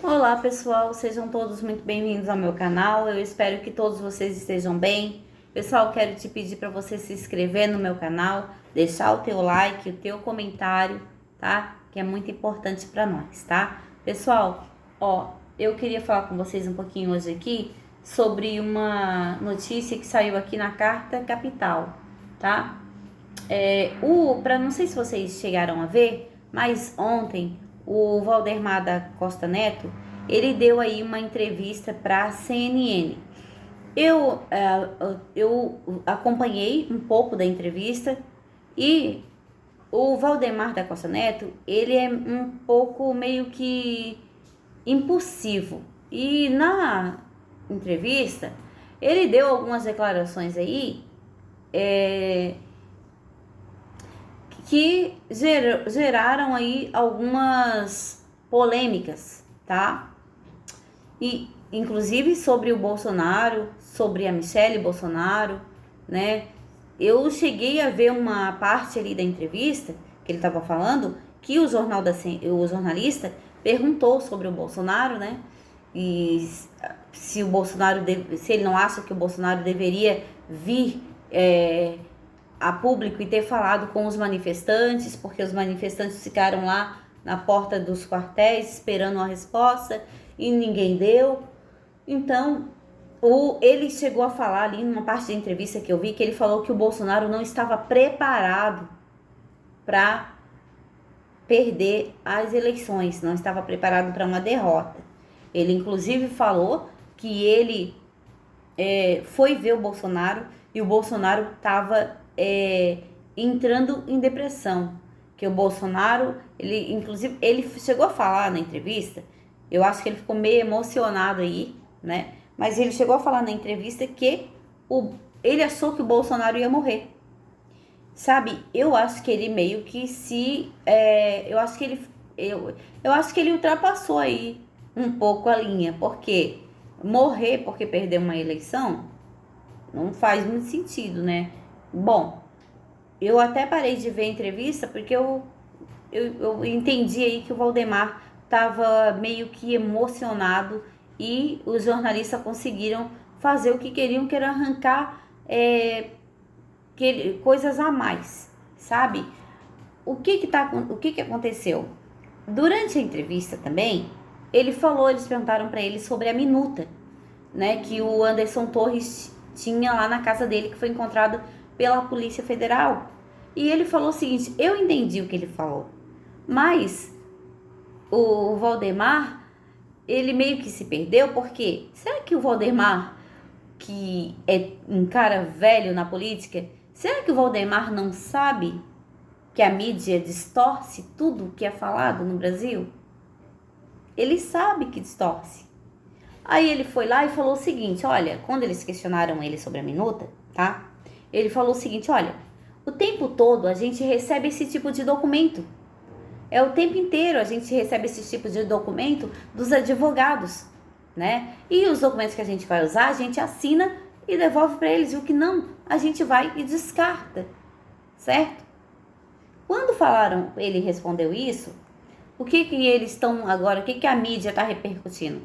Olá pessoal, sejam todos muito bem-vindos ao meu canal. Eu espero que todos vocês estejam bem. Pessoal, quero te pedir para você se inscrever no meu canal, deixar o teu like, o teu comentário, tá? Que é muito importante para nós, tá? Pessoal, eu queria falar com vocês um pouquinho hoje aqui sobre uma notícia que saiu aqui na Carta Capital, tá? Não sei se vocês chegaram a ver, mas ontem o Valdemar da Costa Neto, ele deu aí uma entrevista para a CNN. Eu acompanhei um pouco da entrevista e o Valdemar da Costa Neto, ele é um pouco meio que impulsivo. E na entrevista, ele deu algumas declarações aí que geraram aí algumas polêmicas, tá? E inclusive sobre o Bolsonaro, sobre a Michelle Bolsonaro, né? Eu cheguei a ver uma parte ali da entrevista que ele estava falando que o jornalista perguntou sobre o Bolsonaro, né? E se o Bolsonaro se ele não acha que o Bolsonaro deveria vir a público e ter falado com os manifestantes, porque os manifestantes ficaram lá na porta dos quartéis esperando a resposta e ninguém deu. Então, ele chegou a falar ali numa parte da entrevista que eu vi, que ele falou que o Bolsonaro não estava preparado para perder as eleições, não estava preparado para uma derrota. Ele inclusive falou que ele foi ver o Bolsonaro e o Bolsonaro estava entrando em depressão. Que o Bolsonaro, inclusive, ele chegou a falar na entrevista, eu acho que ele ficou meio emocionado aí, né? Mas ele chegou a falar na entrevista que ele achou que o Bolsonaro ia morrer. Sabe, eu acho que ele meio que eu acho que ele ultrapassou aí um pouco a linha, porque morrer porque perdeu uma eleição não faz muito sentido, né? Bom, eu até parei de ver a entrevista porque eu entendi aí que o Valdemar estava meio que emocionado e os jornalistas conseguiram fazer o que queriam, que era arrancar coisas a mais, sabe? O que aconteceu? Durante a entrevista também, eles perguntaram para ele sobre a minuta, né, que o Anderson Torres tinha lá na casa dele, que foi encontrado pela Polícia Federal. E ele falou o seguinte: eu entendi o que ele falou, mas o Valdemar, ele meio que se perdeu, porque será que o Valdemar, que é um cara velho na política, será que o Valdemar não sabe que a mídia distorce tudo que é falado no Brasil? Ele sabe que distorce. Aí ele foi lá e falou o seguinte, olha, quando eles questionaram ele sobre a minuta, tá? Ele falou o seguinte, olha, o tempo todo a gente recebe esse tipo de documento. É o tempo inteiro a gente recebe esse tipo de documento dos advogados, né? E os documentos que a gente vai usar, a gente assina e devolve para eles. E o que não, a gente vai e descarta, certo? Quando ele respondeu isso, o que eles estão agora, o que a mídia está repercutindo?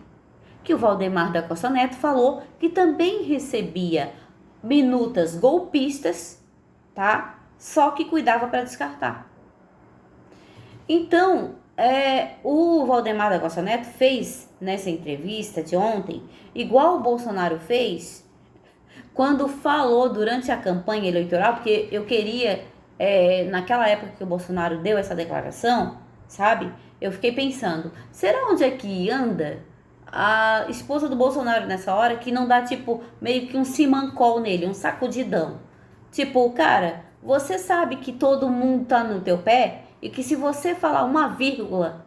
Que o Valdemar da Costa Neto falou que também recebia minutas golpistas, tá? Só que cuidava para descartar. Então, o Valdemar da Costa Neto fez nessa entrevista de ontem, igual o Bolsonaro fez quando falou durante a campanha eleitoral, porque eu queria, naquela época que o Bolsonaro deu essa declaração, sabe? Eu fiquei pensando, será onde é que anda a esposa do Bolsonaro nessa hora que não dá, tipo, meio que um simancol nele, um sacudidão? Tipo, cara, você sabe que todo mundo tá no teu pé e que se você falar uma vírgula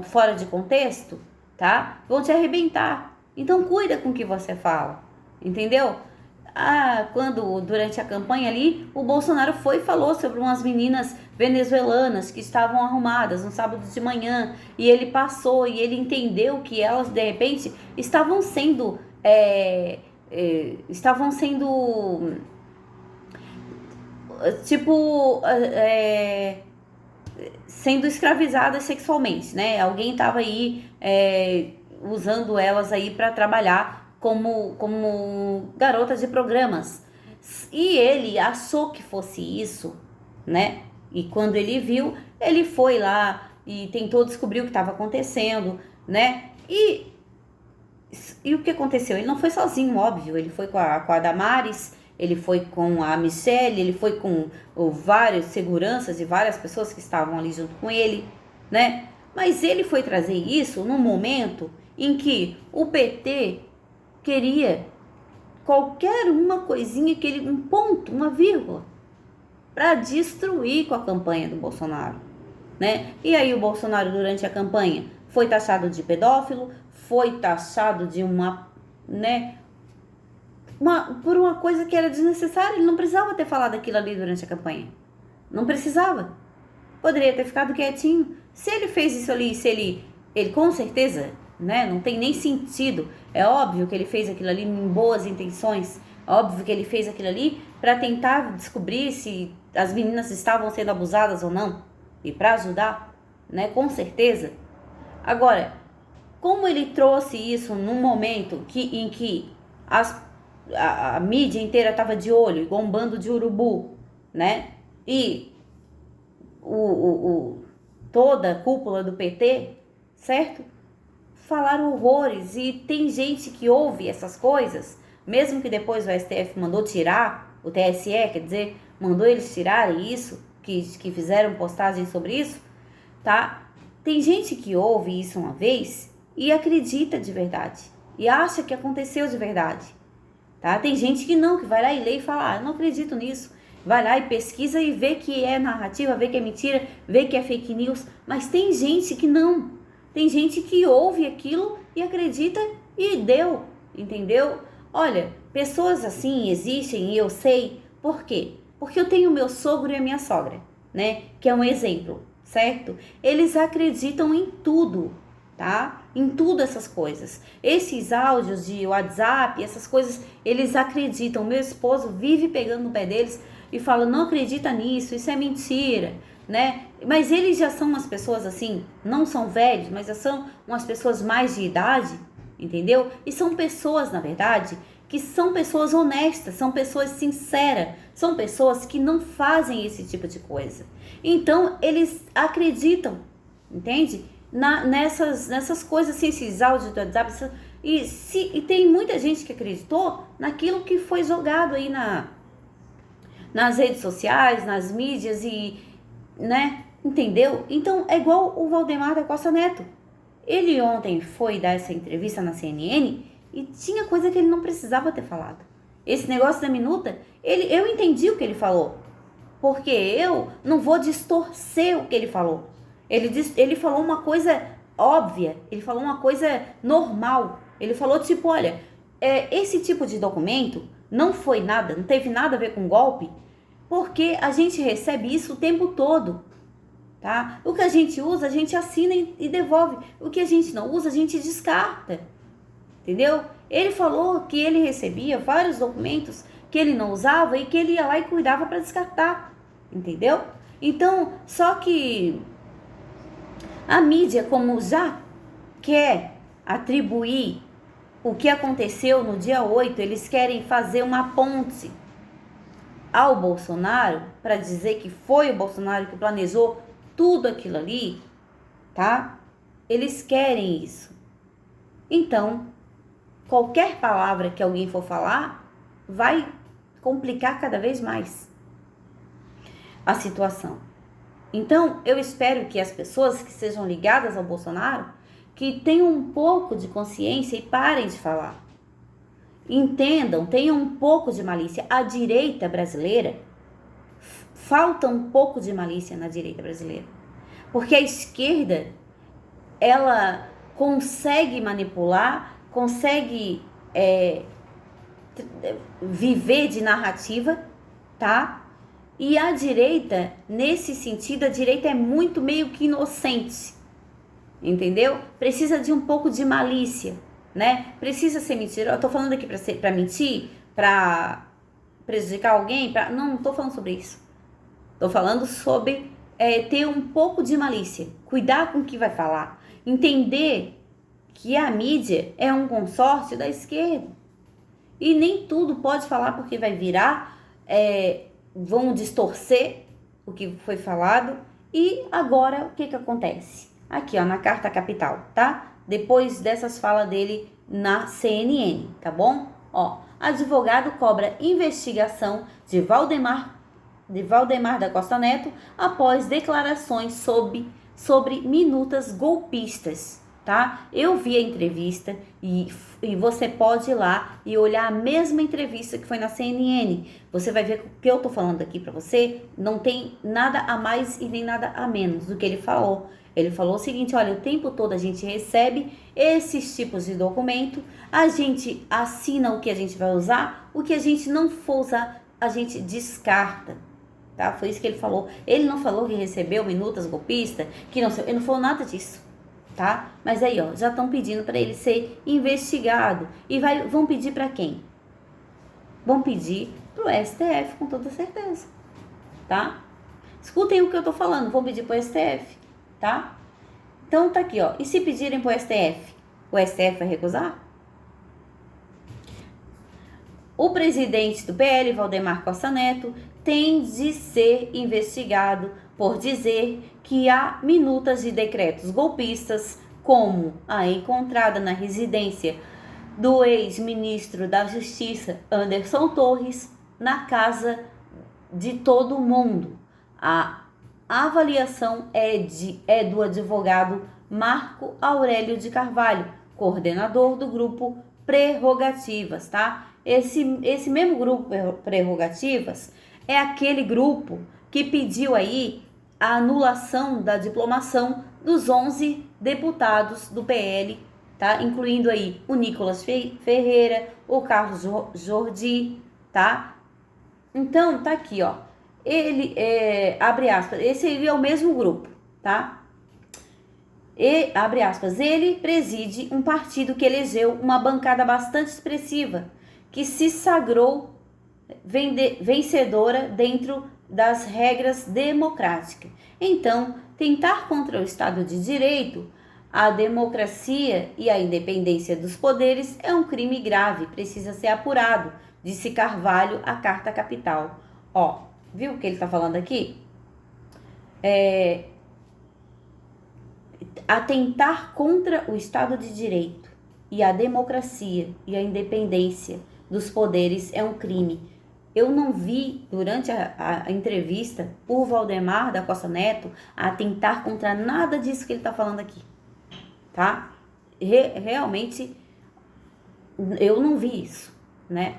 fora de contexto, tá? Vão te arrebentar. Então cuida com o que você fala, entendeu? Durante a campanha ali, o Bolsonaro foi e falou sobre umas meninas venezuelanas que estavam arrumadas no sábado de manhã, e ele passou e ele entendeu que elas de repente estavam sendo tipo sendo escravizadas sexualmente, né? Alguém estava aí usando elas aí para trabalhar como garotas de programas. E ele achou que fosse isso, né? E quando ele viu, ele foi lá e tentou descobrir o que estava acontecendo, né? E o que aconteceu? Ele não foi sozinho, óbvio. Ele foi com a Damares, ele foi com a Michelle, ele foi com vários seguranças e várias pessoas que estavam ali junto com ele, né? Mas ele foi trazer isso num momento em que o PT queria qualquer uma coisinha, um ponto, uma vírgula, para destruir com a campanha do Bolsonaro, né? E aí o Bolsonaro, durante a campanha, foi taxado de pedófilo, foi taxado de por uma coisa que era desnecessária. Ele não precisava ter falado aquilo ali durante a campanha. Não precisava. Poderia ter ficado quietinho. Se ele fez isso ali, ele com certeza, né, não tem nem sentido. É óbvio que ele fez aquilo ali em boas intenções. É óbvio que ele fez aquilo ali para tentar descobrir se as meninas estavam sendo abusadas ou não. E para ajudar, né, com certeza. Agora, como ele trouxe isso num momento em que a mídia inteira estava de olho, igual um bando de urubu, né? E toda a cúpula do PT, certo? Falaram horrores, e tem gente que ouve essas coisas, mesmo que depois o STF mandou tirar, o TSE, quer dizer, mandou eles tirarem isso, que fizeram postagem sobre isso, tá? Tem gente que ouve isso uma vez e acredita de verdade, e acha que aconteceu de verdade, tá? Tem gente que não, que vai lá e lê e fala, não acredito nisso. Vai lá e pesquisa e vê que é narrativa, vê que é mentira, vê que é fake news. Mas tem gente que não. Tem gente que ouve aquilo e acredita e deu, entendeu? Olha, pessoas assim existem e eu sei. Por quê? Porque eu tenho meu sogro e a minha sogra, né? Que é um exemplo, certo? Eles acreditam em tudo, tá? Em tudo essas coisas. Esses áudios de WhatsApp, essas coisas, eles acreditam. Meu esposo vive pegando no pé deles e fala, não acredita nisso, isso é mentira, né? Mas eles já são umas pessoas assim, não são velhos, mas já são umas pessoas mais de idade, entendeu? E são pessoas, na verdade, que são pessoas honestas, são pessoas sinceras, são pessoas que não fazem esse tipo de coisa. Então, eles acreditam, entende? Nessas coisas, assim, esses áudios do WhatsApp, e tem muita gente que acreditou naquilo que foi jogado aí nas redes sociais, nas mídias, e, né, entendeu? Então, é igual o Valdemar da Costa Neto. Ele ontem foi dar essa entrevista na CNN e tinha coisa que ele não precisava ter falado. Esse negócio da minuta, eu entendi o que ele falou, porque eu não vou distorcer o que ele falou. Ele falou uma coisa óbvia, ele falou uma coisa normal. Ele falou tipo, olha, esse tipo de documento não foi nada, não teve nada a ver com golpe, porque a gente recebe isso o tempo todo, tá? O que a gente usa, a gente assina e devolve. O que a gente não usa, a gente descarta, entendeu? Ele falou que ele recebia vários documentos que ele não usava e que ele ia lá e cuidava para descartar, entendeu? Então, só que a mídia, como já quer atribuir o que aconteceu no dia 8, eles querem fazer uma ponte ao Bolsonaro para dizer que foi o Bolsonaro que planejou tudo aquilo ali, tá? Eles querem isso. Então, qualquer palavra que alguém for falar vai complicar cada vez mais a situação. Então, eu espero que as pessoas que sejam ligadas ao Bolsonaro, que tenham um pouco de consciência e parem de falar. Entendam, tenham um pouco de malícia. A direita brasileira, falta um pouco de malícia na direita brasileira. Porque a esquerda, ela consegue manipular, consegue viver de narrativa, tá? E a direita, nesse sentido, a direita é muito meio que inocente, entendeu? Precisa de um pouco de malícia, né? Precisa ser mentira. Eu tô falando aqui pra mentir, pra prejudicar alguém, não tô falando sobre isso. Tô falando sobre ter um pouco de malícia, cuidar com o que vai falar, entender que a mídia é um consórcio da esquerda e nem tudo pode falar porque vai virar, vão distorcer o que foi falado. E agora o que acontece? Aqui, ó, na Carta Capital, tá? Depois dessas falas dele na CNN, tá bom? Ó, advogado cobra investigação de Valdemar da Costa Neto após declarações sobre minutas golpistas, tá? Eu vi a entrevista e você pode ir lá e olhar a mesma entrevista que foi na CNN. Você vai ver que o que eu tô falando aqui para você não tem nada a mais e nem nada a menos do que ele falou. Ele falou o seguinte: olha, o tempo todo a gente recebe esses tipos de documento, a gente assina o que a gente vai usar, o que a gente não for usar, a gente descarta. Tá? Foi isso que ele falou. Ele não falou que recebeu minutas golpistas, que não sei, ele não falou nada disso, tá? Mas aí, ó, já estão pedindo para ele ser investigado e vão pedir para quem? Vão pedir pro STF com toda certeza, tá? Escutem o que eu tô falando, vão pedir pro STF, tá? Então tá aqui, ó. E se pedirem pro STF, o STF vai recusar? O presidente do PL, Valdemar Costa Neto, tem de ser investigado por dizer que há minutas de decretos golpistas, como a encontrada na residência do ex-ministro da Justiça, Anderson Torres, na casa de todo mundo. A avaliação é do advogado Marco Aurélio de Carvalho, coordenador do grupo Prerrogativas, tá? Esse mesmo grupo Prerrogativas é aquele grupo que pediu aí a anulação da diplomação dos 11 deputados do PL, tá? Incluindo aí o Nicolas Ferreira, o Carlos Jordi, tá? Então, tá aqui, ó. Ele, abre aspas, esse aí é o mesmo grupo, tá? E, abre aspas, ele preside um partido que elegeu uma bancada bastante expressiva, que se sagrou vencedora dentro das regras democráticas. Então, tentar contra o Estado de Direito, a democracia e a independência dos poderes é um crime grave, precisa ser apurado, disse Carvalho à Carta Capital. Ó, viu o que ele está falando aqui? Atentar contra o Estado de Direito e a democracia e a independência dos poderes é um crime. Eu não vi, durante a entrevista, o Valdemar da Costa Neto atentar contra nada disso que ele está falando aqui, tá? Realmente, eu não vi isso, né?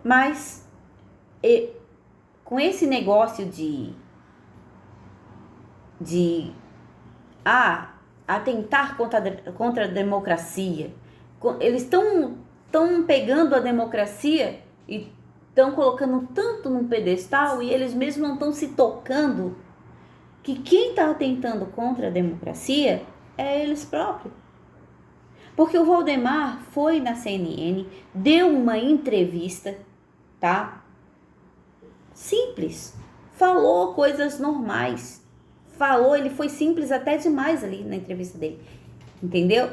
Mas, com esse negócio de atentar contra a democracia, eles estão pegando a democracia e estão colocando tanto num pedestal e eles mesmos não estão se tocando que quem está atentando contra a democracia é eles próprios. Porque o Valdemar foi na CNN, deu uma entrevista, tá? Simples. Falou coisas normais. Ele foi simples até demais ali na entrevista dele. Entendeu?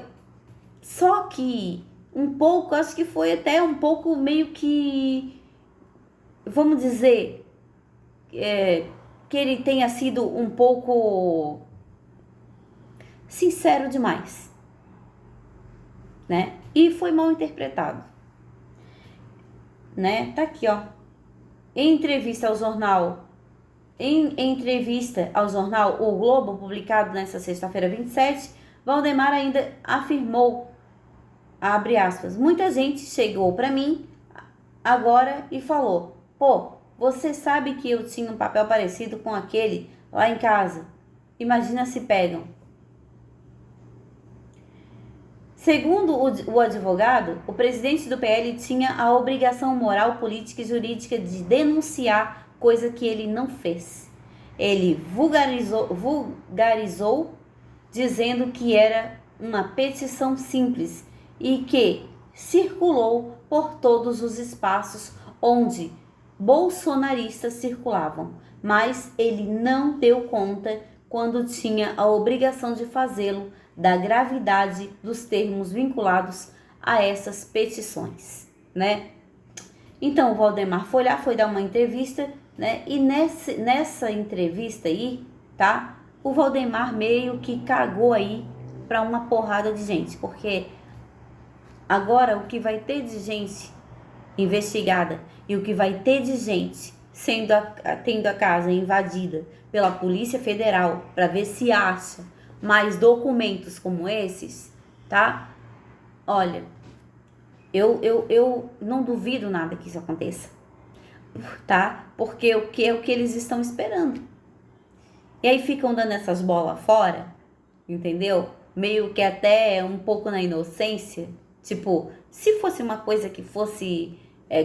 Só que um pouco, acho que foi até um pouco meio que, vamos dizer, que ele tenha sido um pouco sincero demais, né? E foi mal interpretado, né? Tá aqui, ó. Em entrevista ao jornal O Globo, publicado nesta sexta-feira 27, Valdemar ainda afirmou, abre aspas, muita gente chegou para mim agora e falou, pô, você sabe que eu tinha um papel parecido com aquele lá em casa. Imagina se pegam. Segundo o advogado, o presidente do PL tinha a obrigação moral, política e jurídica de denunciar, coisa que ele não fez. Ele vulgarizou dizendo que era uma petição simples e que circulou por todos os espaços onde bolsonaristas circulavam. mas ele não deu conta quando tinha a obrigação de fazê-lo da gravidade dos termos vinculados a essas petições, né? Então o Valdemar foi lá, foi dar uma entrevista, né? E nessa entrevista aí, tá? O Valdemar meio que cagou aí para uma porrada de gente, porque agora o que vai ter de gente investigada e o que vai ter de gente tendo a casa invadida pela Polícia Federal para ver se acha mais documentos como esses, tá? Olha, eu não duvido nada que isso aconteça, tá? Porque é o que eles estão esperando. E aí ficam dando essas bolas fora, entendeu? Meio que até um pouco na inocência. Tipo, se fosse uma coisa que fosse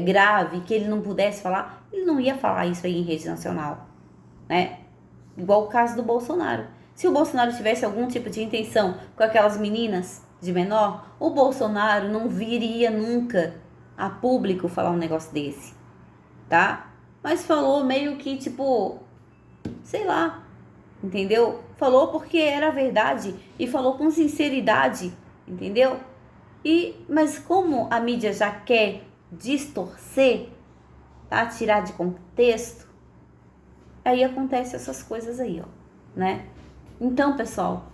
grave, que ele não pudesse falar, ele não ia falar isso aí em rede nacional, né? Igual o caso do Bolsonaro. Se o Bolsonaro tivesse algum tipo de intenção com aquelas meninas de menor, o Bolsonaro não viria nunca a público falar um negócio desse, tá? Mas falou meio que tipo, sei lá, entendeu? Falou porque era verdade e falou com sinceridade, entendeu? Mas como a mídia já quer distorcer, tá? Tirar de contexto, aí acontece essas coisas aí, ó, né? Então, pessoal,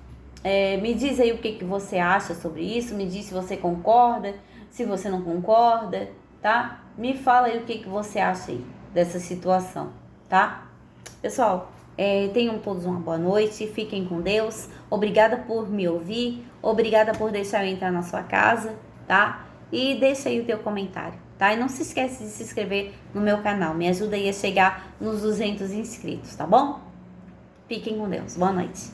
me diz aí o que você acha sobre isso, me diz se você concorda, se você não concorda, tá? Me fala aí o que você acha aí dessa situação, tá? Pessoal, tenham todos uma boa noite, fiquem com Deus, obrigada por me ouvir, obrigada por deixar eu entrar na sua casa, tá? E deixa aí o teu comentário, tá? E não se esquece de se inscrever no meu canal, me ajuda aí a chegar nos 200 inscritos, tá bom? Fiquem com Deus, boa noite.